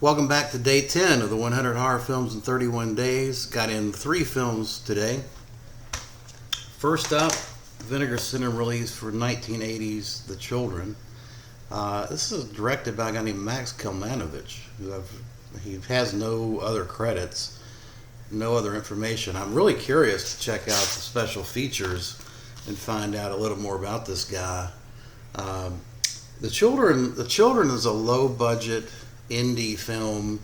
Welcome back to day 10 of the 100 Horror Films in 31 Days. Got in 3 films today. First up, Vinegar Syndrome release for 1980's The Children. This is directed by a guy named Max Kelmanovich. He has no other credits, no other information. I'm really curious to check out the special features and find out a little more about this guy. The Children is a low-budget indie film.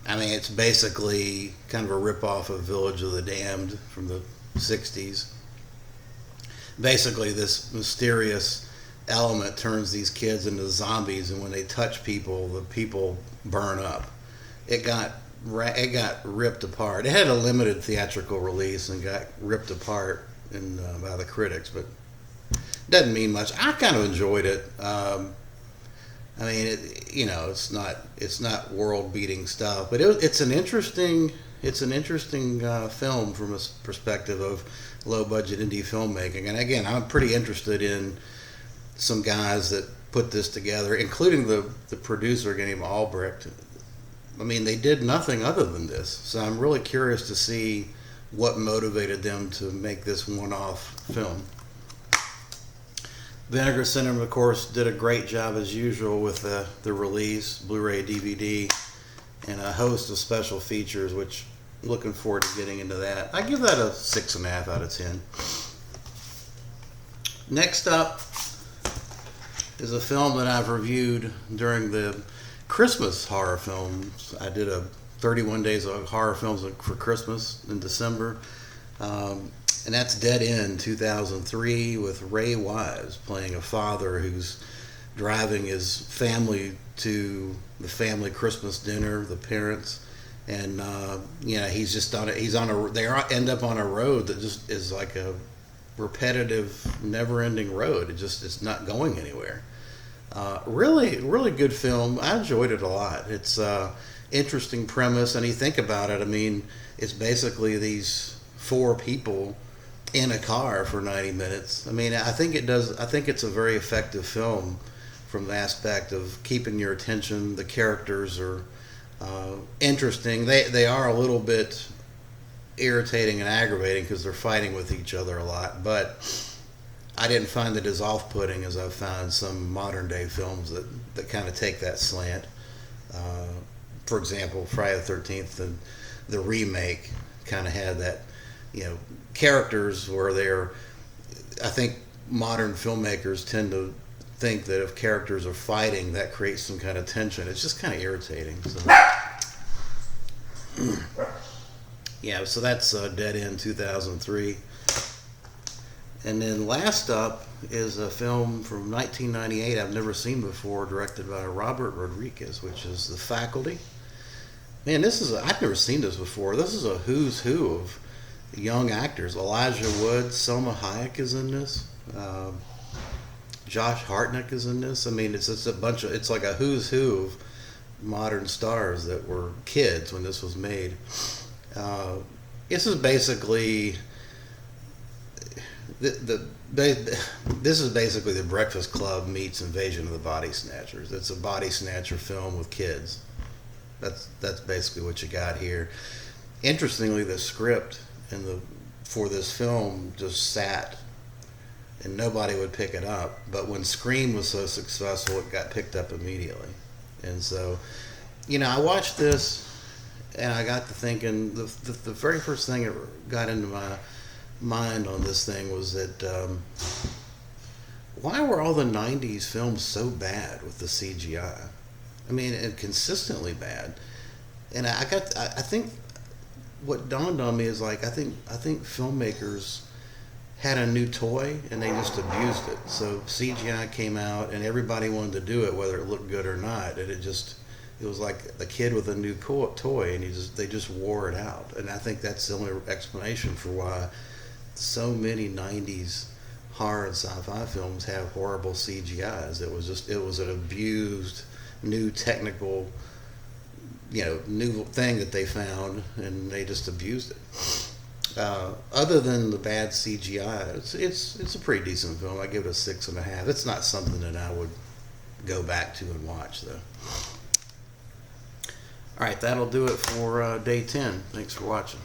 It's basically kind of a rip-off of Village of the Damned from the 60s. Basically, this mysterious element turns these kids into zombies, and when they touch people, the people burn up. It got ripped apart. It had a limited theatrical release and got ripped apart by the critics, but doesn't mean much. I kind of enjoyed it. It's not world-beating stuff, but it's an interesting film from a perspective of low-budget indie filmmaking. And again, I'm pretty interested in some guys that put this together, including the producer, named Albrecht. They did nothing other than this, so I'm really curious to see what motivated them to make this one-off film. Vinegar Syndrome, of course, did a great job as usual with the release, Blu-ray, DVD, and a host of special features, which I'm looking forward to getting into that. I give that a 6.5 out of 10. Next up is a film that I've reviewed during the Christmas horror films. I did a 31 days of horror films for Christmas in December. And that's Dead End 2003 with Ray Wise playing a father who's driving his family to the family Christmas dinner, the parents, and they end up on a road that just is like a repetitive, never-ending road. It's not going anywhere. Really, really good film. I enjoyed it a lot. It's interesting premise, and you think about it. It's basically these 4 people in a car for 90 minutes. I think it's a very effective film from the aspect of keeping your attention. The characters are interesting. They are a little bit irritating and aggravating because they're fighting with each other a lot, but I didn't find it as off-putting as I've found some modern-day films that kind of take that slant. For example, Friday the 13th, the remake kind of had that, characters where I think modern filmmakers tend to think that if characters are fighting, that creates some kind of tension. It's just kind of irritating. So that's Dead End 2003. And then last up is a film from 1998 I've never seen before, directed by Robert Rodriguez, which is The Faculty. Man, I've never seen this before. This is a who's who of young actors. Elijah Wood, Selma Hayek is in this. Josh Hartnett is in this. It's like a who's who of modern stars that were kids when this was made. This is basically this is basically The Breakfast Club meets Invasion of the Body Snatchers. It's a body snatcher film with kids. That's basically what you got here. Interestingly, the script for this film just sat, and nobody would pick it up. But when Scream was so successful, it got picked up immediately. And so, I watched this, and I got to thinking, the very first thing that got into my mind on this thing was that why were all the 90s films so bad with the CGI? And consistently bad. And I think what dawned on me is I think filmmakers had a new toy and they just abused it. So CGI came out and everybody wanted to do it whether it looked good or not. And it was like a kid with a new toy, and they just wore it out. And I think that's the only explanation for why so many 90s horror and sci-fi films have horrible CGIs. It was an abused new technical new thing that they found, and they just abused it. Other than the bad CGI, it's a pretty decent film. I give it a 6.5. It's not something that I would go back to and watch, though. All right, that'll do it for day 10. Thanks for watching.